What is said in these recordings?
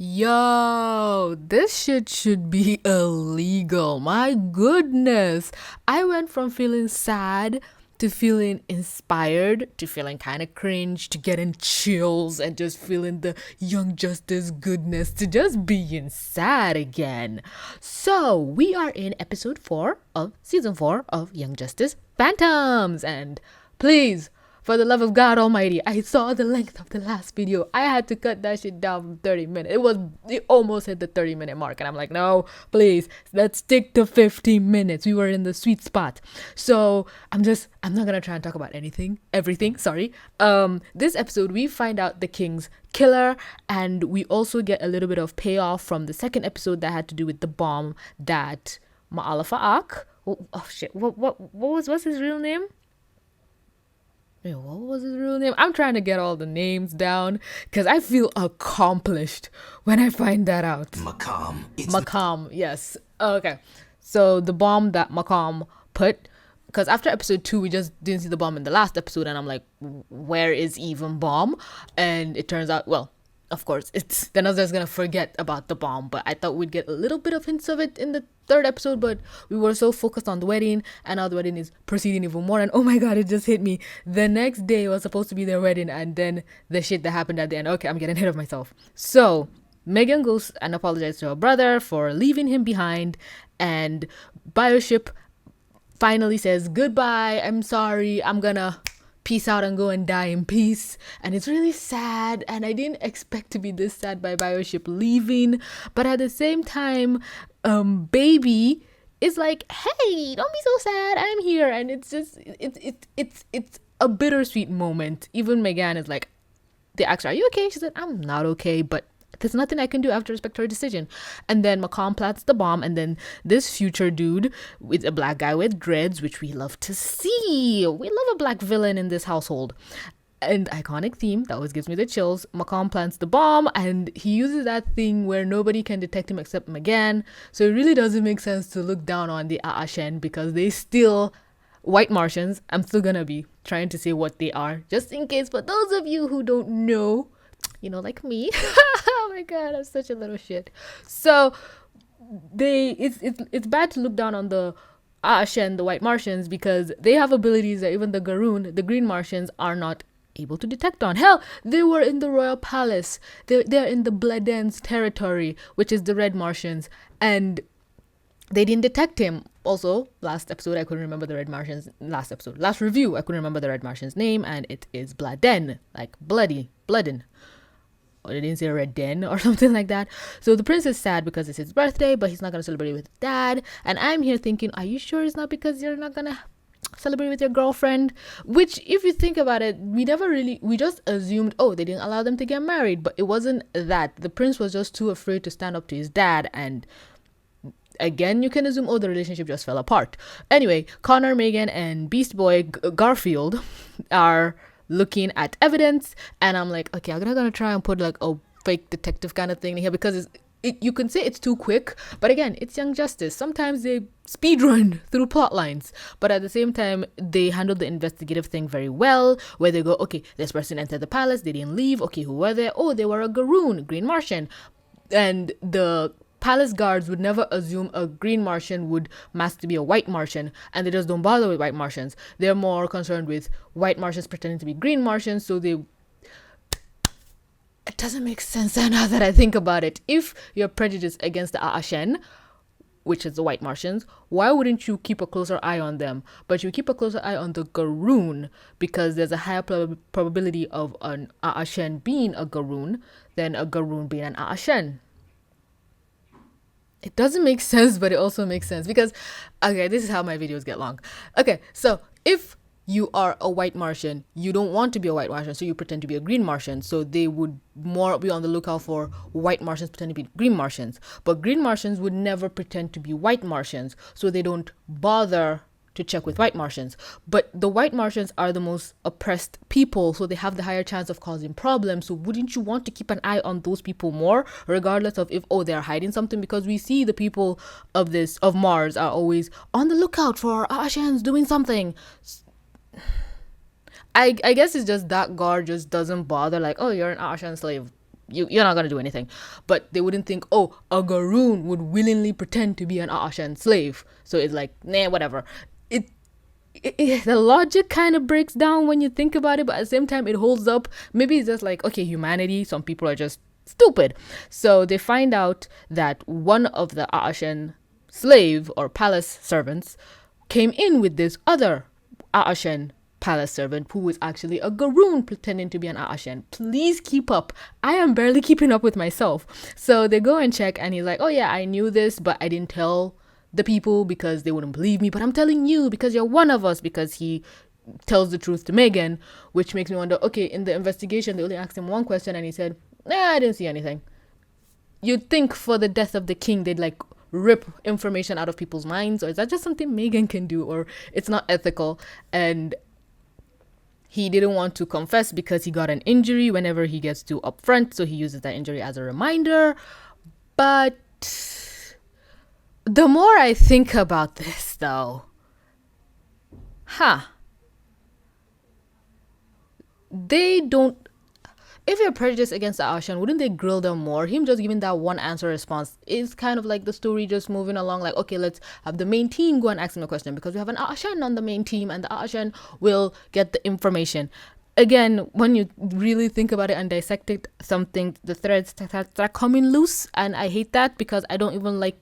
Yo, this shit should be illegal. My goodness. I went from feeling sad to feeling inspired to feeling kind of cringe to getting chills and just feeling the Young Justice goodness to just being sad again. So, we are in episode 4 of season 4 of Young Justice Phantoms. And please, for the love of God Almighty, I saw the length of the last video. I had to cut that shit down from 30 minutes. It almost hit the 30-minute mark. And I'm like, no, please, let's stick to 15 minutes. We were in the sweet spot. So I'm not going to try and talk about everything, sorry. This episode, we find out the King's killer, and we also get a little bit of payoff from the second episode that had to do with the bomb that Ma'alafa shit, what's his real name? What was his real name? I'm trying to get all the names down because I feel accomplished when I find that out. Macam, yes. Okay. So the bomb that Macam put, because after episode 2, we just didn't see the bomb in the last episode, and I'm like, where is even bomb? And it turns out, well, of course, then I was just gonna forget about the bomb, but I thought we'd get a little bit of hints of it in the third episode, but we were so focused on the wedding, and now the wedding is proceeding even more, and oh my god, it just hit me. The next day was supposed to be their wedding, and then the shit that happened at the end. Okay, I'm getting ahead of myself. So Megan goes and apologizes to her brother for leaving him behind, and Bioship finally says, goodbye, I'm sorry, I'm gonna peace out and go and die in peace. And it's really sad, and I didn't expect to be this sad by Bioship leaving, but at the same time, Baby is like, hey, don't be so sad, I'm here. And it's just it's a bittersweet moment. Even Megan is like, they asked her, are you okay? She said, I'm not okay, but there's nothing I can do. I have to respect her decision. And then Macam plants the bomb, and then this future dude with a black guy with dreads, which we love to see. We love a black villain in this household. And iconic theme that always gives me the chills. Macam plants the bomb, and he uses that thing where nobody can detect him except Megan. So it really doesn't make sense to look down on the Aashen because they still White Martians. I'm still gonna be trying to say what they are, just in case. For those of you who don't know, like me. Oh my god, I'm such a little shit. So it's bad to look down on the Ashen, the White Martians, because they have abilities that even the Green Martians, are not able to detect on. Hell, they were in the Royal Palace. They're in the Bleden's territory, which is the Red Martians, and they didn't detect him. Also, last episode, I couldn't remember the Red Martians. Last review, I couldn't remember the Red Martian's name, and it is Bladen, like Bloodin. Or they didn't say Red Den or something like that. So the prince is sad because it's his birthday, but he's not going to celebrate with dad. And I'm here thinking, are you sure it's not because you're not going to celebrate with your girlfriend? Which, if you think about it, we just assumed, they didn't allow them to get married. But it wasn't that. The prince was just too afraid to stand up to his dad. And again, you can assume, the relationship just fell apart. Anyway, Connor, Megan, and Beast Boy Garfield are looking at evidence, and I'm like, okay, I'm gonna try and put like a fake detective kind of thing here, because you can say it's too quick, but again, it's Young Justice. Sometimes they speed run through plot lines, but at the same time, they handle the investigative thing very well, where they go, okay, this person entered the palace, they didn't leave, okay, who were they? They were a Garoon, Green Martian, and the palace guards would never assume a Green Martian would mask to be a White Martian, and they just don't bother with White Martians. They're more concerned with White Martians pretending to be Green Martians, so it doesn't make sense now that I think about it. If you're prejudiced against the Aashen, which is the White Martians, why wouldn't you keep a closer eye on them? But you keep a closer eye on the Garoon, because there's a higher probability of an Aashen being a Garoon than a Garoon being an Aashen. It doesn't make sense, but it also makes sense because, okay, this is how my videos get long. Okay, so if you are a White Martian, you don't want to be a White Martian, so you pretend to be a Green Martian. So they would more be on the lookout for White Martians pretending to be Green Martians. But Green Martians would never pretend to be White Martians, so they don't bother to check with White Martians. But the White Martians are the most oppressed people, so they have the higher chance of causing problems. So wouldn't you want to keep an eye on those people more, regardless of if they're hiding something? Because we see the people of Mars are always on the lookout for Ashans doing something. I guess it's just that guard just doesn't bother, like, you're an Ashan slave, you're not gonna do anything. But they wouldn't think, oh, a Garoon would willingly pretend to be an Aashan slave. So it's like, nah, whatever. The logic kind of breaks down when you think about it, but at the same time it holds up. Maybe it's just like, okay, humanity, some people are just stupid. So they find out that one of the Aashan slave or palace servants came in with this other Aashan palace servant who is actually a Garoon pretending to be an Aashan. Please keep up. I am barely keeping up with myself. So they go and check, and he's like, oh yeah, I knew this, but I didn't tell the people because they wouldn't believe me, but I'm telling you because you're one of us, because he tells the truth to Megan, which makes me wonder, okay, in the investigation they only asked him one question and he said, nah, I didn't see anything. You'd think for the death of the king they'd like rip information out of people's minds, or is that just something Megan can do, or it's not ethical? And he didn't want to confess because he got an injury whenever he gets to up front, so he uses that injury as a reminder. But the more I think about this, though, they don't. If you're prejudiced against the Aashan, wouldn't they grill them more? Him just giving that one answer response is kind of like the story just moving along. Like, okay, let's have the main team go and ask him a question because we have an Aashan on the main team, and the Aashan will get the information. Again, when you really think about it and dissect it, the threads start coming loose, and I hate that because I don't even like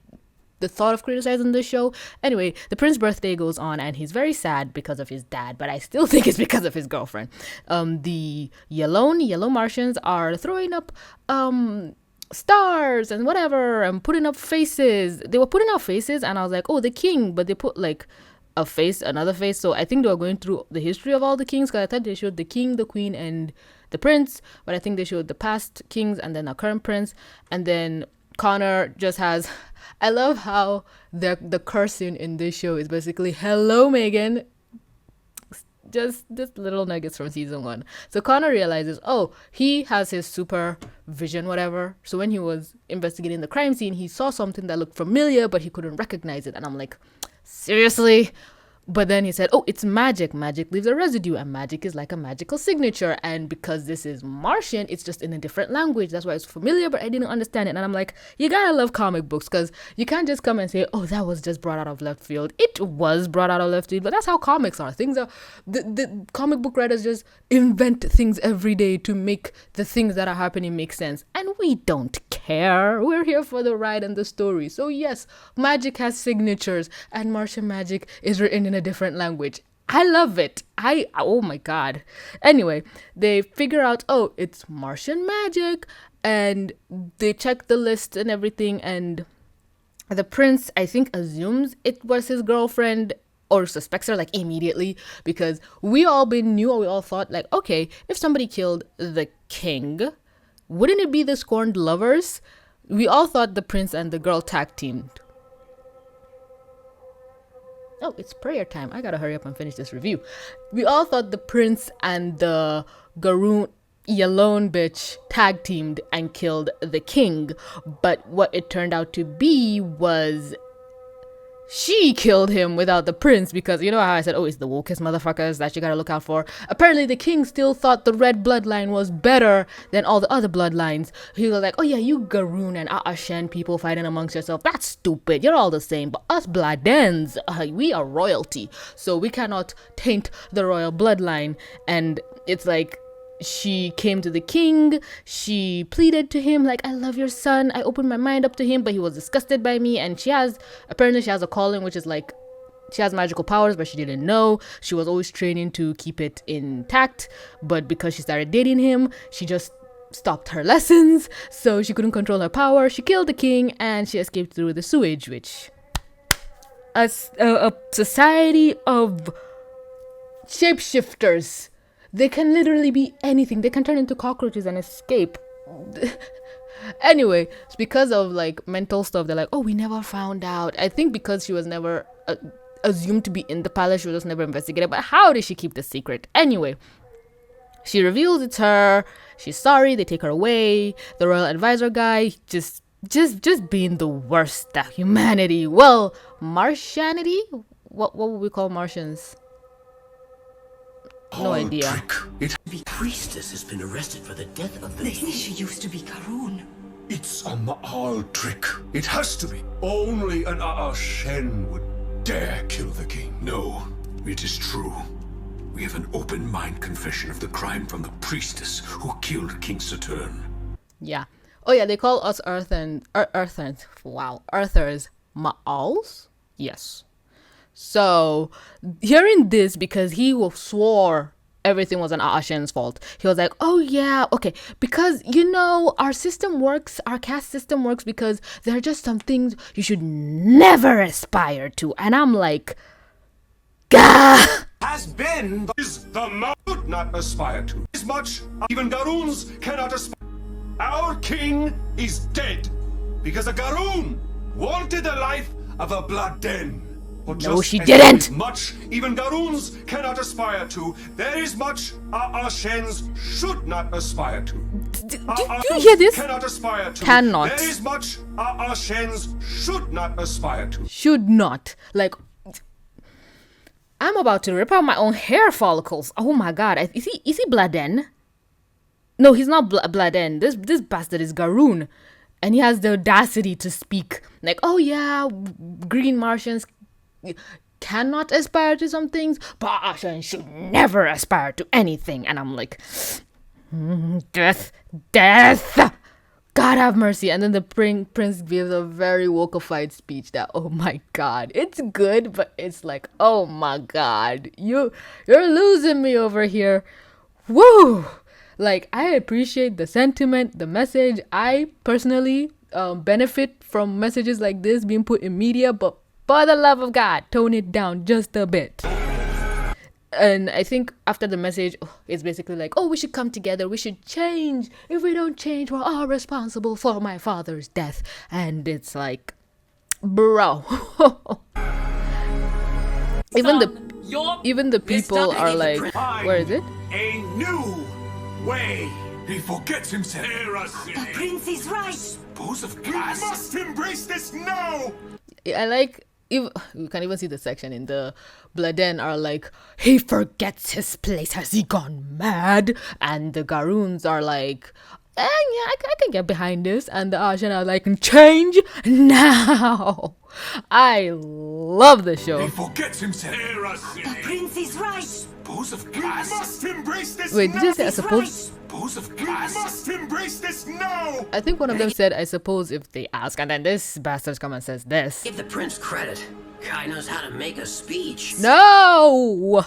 the thought of criticizing this show. Anyway, the prince's birthday goes on and he's very sad because of his dad, but I still think it's because of his girlfriend. The yellow Martians are throwing up stars and whatever and putting up faces. They were putting up faces and I was like, oh, the king, but they put like a face, another face. So I think they were going through the history of all the kings, because I thought they showed the king, the queen, and the prince, but I think they showed the past kings and then a current prince. And then Connor just has, I love how the cursing in this show is basically, hello Megan, just little nuggets from season 1. So Connor realizes, oh, he has his super vision, whatever. So when he was investigating the crime scene, he saw something that looked familiar, but he couldn't recognize it. And I'm like, seriously? But then he said, oh, it's magic. Magic leaves a residue, and magic is like a magical signature. And because this is Martian, it's just in a different language. That's why it's familiar, but I didn't understand it. And I'm like, you gotta love comic books, because you can't just come and say, oh, that was just brought out of left field. It was brought out of left field, but that's how comics are. Things are, the comic book writers just invent things every day to make the things that are happening make sense. And we don't care. We're here for the ride and the story. So yes, magic has signatures, and Martian magic is written in a different language. I love it. Oh my god. Anyway, they figure out, oh, it's Martian magic, and they check the list and everything, and the prince, I think, assumes it was his girlfriend, or suspects her like immediately, because we all thought like, okay, if somebody killed the king, wouldn't it be the scorned lovers? We all thought the prince and the girl tag teamed. Oh, it's prayer time. I gotta hurry up and finish this review. We all thought the prince and the Garoon Yalone bitch tag teamed and killed the king. But what it turned out to be was she killed him without the prince, because you know how I said, oh, it's the wokest motherfuckers that you gotta look out for. Apparently the king still thought the red bloodline was better than all the other bloodlines. He was like, oh yeah, you Garoon and Aashan people fighting amongst yourself, that's stupid, you're all the same. But us Bladens, we are royalty, so we cannot taint the royal bloodline. And it's like, she came to the king, she pleaded to him like, I love your son, I opened my mind up to him, but he was disgusted by me. And apparently she has a calling, which is like, she has magical powers, but she didn't know. She was always training to keep it intact, but because she started dating him, she just stopped her lessons, so she couldn't control her power. She killed the king and she escaped through the sewage, which a society of shapeshifters. They can literally be anything. They can turn into cockroaches and escape. Anyway, it's because of like mental stuff. They're like, oh, we never found out. I think because she was never assumed to be in the palace, she was just never investigated. But how did she keep the secret? Anyway, she reveals it's her. She's sorry. They take her away. The royal advisor guy just being the worst that humanity. Well, Martianity. What would we call Martians? No idea. The priestess has been arrested for the death of the king. She used to be Karun. It's a Ma'al trick. It has to be. Only an Shen would dare kill the king. No, it is true. We have an open mind confession of the crime from the priestess who killed King Saturn. Yeah. Oh yeah, they call us Earthers. Wow, Earthers Ma'als? Yes. So hearing this, because he swore everything was an Ashen's fault, he was like, oh yeah, okay, because you know our system works, our caste system works because there are just some things you should never aspire to. And I'm like, gah! Has been is the mouth not aspire to. As much even Garuns cannot aspire. Our king is dead because a Garun wanted the life of a blood den. No, she didn't. Much even Garuns cannot aspire to. There is much Shens should not aspire to. Do you hear this? Cannot aspire to. Cannot. There is much Shens should not aspire to. Should not. Like, I'm about to rip out my own hair follicles. Oh my god. Is he Bladen? No, he's not Bladen. This bastard is Garun. And he has the audacity to speak. Like, oh yeah, green Martians cannot aspire to some things, but Martians should never aspire to anything. And I'm like, death. God have mercy. And then the prince gives a very wokeified speech that, oh my god, it's good, but it's like, oh my god, you're losing me over here. Woo! Like, I appreciate the sentiment, the message. I personally benefit from messages like this being put in media, but for the love of God, tone it down just a bit. And I think after the message, it's basically like, oh, we should come together. We should change. If we don't change, we're all responsible for my father's death. And it's like, bro. Even the people are like, where is it? A new way. He forgets himself. The prince is right. Dispose of We caste. must embrace this now. I like, you can even see the section in the Bladen are like, he forgets his place. Has he gone mad? And the Garuns are like, yeah, I can get behind this. And the Ashen are like, change now. I love the show. He forgets himself. The prince is right. Dispose of We caste. must embrace this Wait, now. did you say I suppose? Dispose of We caste. must embrace this now. I think one of them said, I suppose if they ask. And then this bastard comes and says this. Give the prince credit. Guy knows how to make a speech. No!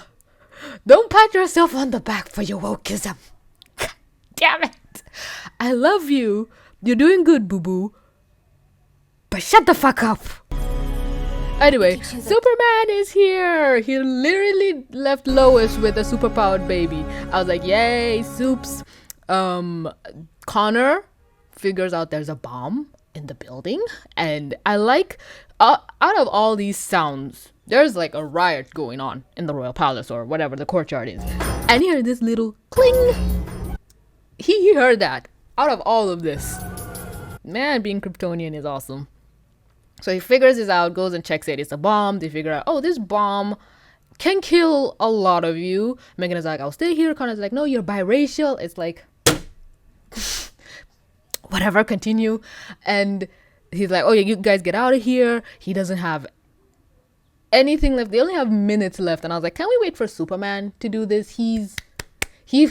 Don't pat yourself on the back for your wokeism. God damn it. I love you. You're doing good, boo-boo. But shut the fuck up. Anyway, Superman is here. He literally left Lois with a superpowered baby. I was like, yay, Soups. Connor figures out there's a bomb in the building. And I like, out of all these sounds, there's like a riot going on in the royal palace or whatever the courtyard is. And you hear this little cling. He heard that out of all of this. Man, being Kryptonian is awesome. So he figures this out, goes and checks it. It's a bomb. They figure out, oh, this bomb can kill a lot of you. Megan is like, I'll stay here. Connor's like, no, you're biracial. It's like, whatever, continue. And he's like, oh, yeah, you guys get out of here. He doesn't have anything left. They only have minutes left. And I was like, can we wait for Superman to do this? He's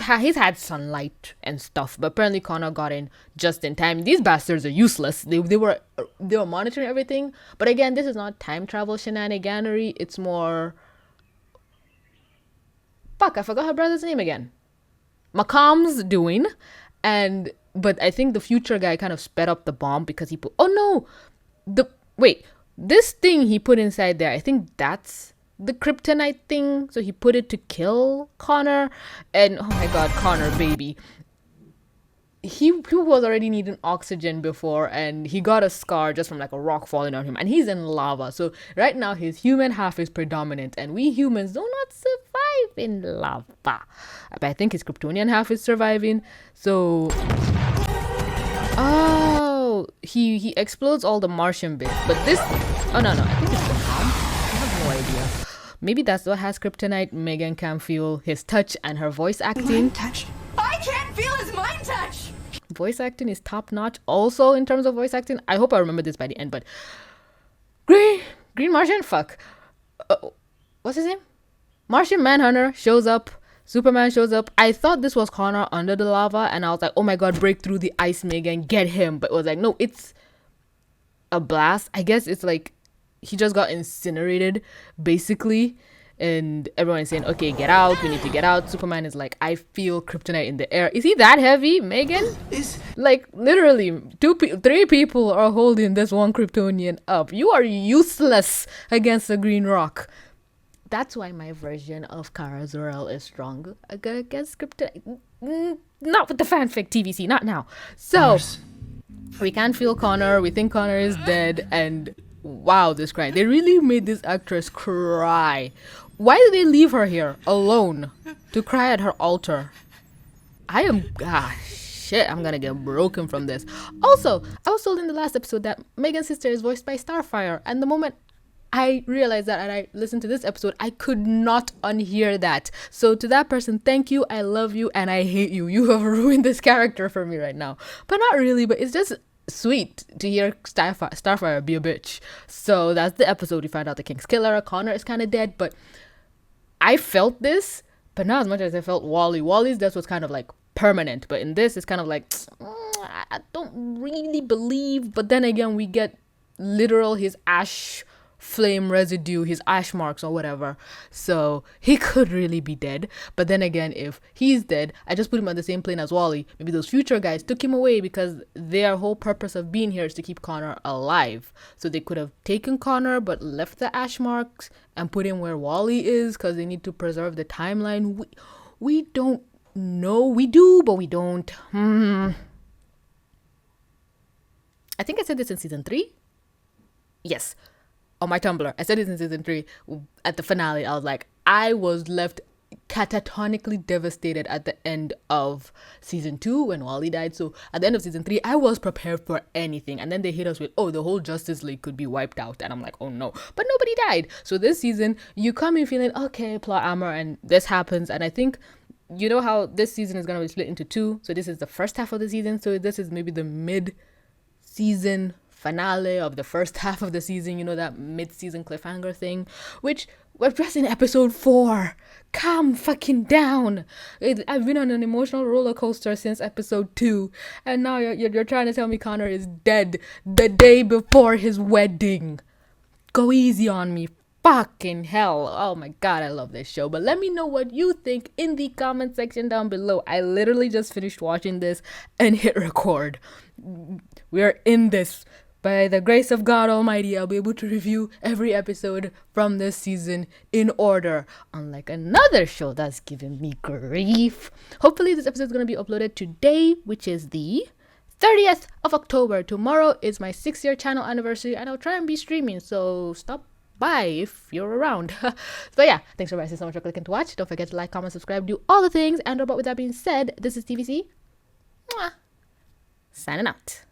had sunlight and stuff, but apparently Connor got in just in time. These bastards are useless. They were monitoring everything, but again, this is not time travel shenaniganery. It's more, fuck, I forgot her brother's name again. Macom's doing, but I think the future guy kind of sped up the bomb because he put. Oh no, this thing he put inside there. I think that's the kryptonite thing, so he put it to kill Connor. And oh my god, Connor baby, he was already needing oxygen before, and he got a scar just from like a rock falling on him, and he's in lava. So right now his human half is predominant, and we humans do not survive in lava, but I think his Kryptonian half is surviving. So he explodes all the Martian bits, but this, oh no, I think it's the bomb. I have no idea. maybe that's what has kryptonite. Megan can feel his touch and her voice acting. Mind touch? I can't feel his mind touch! Voice acting is top notch also in terms of voice acting. I hope I remember this by the end, but Green Martian? Fuck. What's his name? Martian Manhunter shows up. Superman shows up. I thought this was Connor under the lava, and I was like, oh my god, break through the ice, Megan, get him. But it was like, no, it's a blast. I guess it's like he just got incinerated, basically. And everyone is saying, okay, get out. We need to get out. Superman is like, I feel kryptonite in the air. Is he that heavy, Megan? Like, literally, 3 people are holding this one Kryptonian up. You are useless against a green rock. That's why my version of Kara Zor-El is strong against kryptonite. Not with the fanfic TVC, not now. So, we can't feel Connor. We think Connor is dead. And wow, this cry. They really made this actress cry. Why did they leave her here alone to cry at her altar? Shit, I'm gonna get broken from this. Also, I was told in the last episode that Megan's sister is voiced by Starfire, and the moment I realized that and I listened to this episode, I could not unhear that. So to that person, thank you, I love you, and I hate you. You have ruined this character for me right now. But not really, but it's just sweet to hear Starfire be a bitch. So that's the episode. We find out the King's killer. Connor is kind of dead, but I felt this, but not as much as I felt Wally. Wally's death was kind of like permanent, but in this, it's kind of like, I don't really believe. But then again, we get literal his ash flame residue, his ash marks or whatever. So he could really be dead. But then again, if he's dead, I just put him on the same plane as Wally. Maybe those future guys took him away because their whole purpose of being here is to keep Connor alive. So they could have taken Connor but left the ash marks and put him where Wally is because they need to preserve the timeline. We don't know. We do, but we don't. I think I said this in season 3. Yes. On my Tumblr, I said this in season 3 at the finale. I was like, I was left catatonically devastated at the end of season 2 when Wally died. So at the end of season 3, I was prepared for anything. And then they hit us with, oh, the whole Justice League could be wiped out. And I'm like, oh no. But nobody died. So this season, you come in feeling, okay, plot armor, and this happens. And I think, you know how this season is going to be split into 2. So this is the first half of the season. So this is maybe the mid-season finale of the first half of the season, you know, that mid-season cliffhanger thing, which we're just in episode 4. Calm fucking down. I've been on an emotional roller coaster since episode 2, and now you're trying to tell me Connor is dead the day before his wedding. Go easy on me. Fucking hell. Oh my god, I love this show. But let me know what you think in the comment section down below. I literally just finished watching this and hit record. We're in this. By the grace of God Almighty, I'll be able to review every episode from this season in order, unlike another show that's giving me grief. Hopefully this episode is going to be uploaded today, which is the 30th of October. Tomorrow is my 6-year channel anniversary, and I'll try and be streaming, so stop by if you're around. But yeah, thanks for watching so much for clicking to watch. Don't forget to like, comment, subscribe, do all the things. And with that being said, this is TVC. Signing out.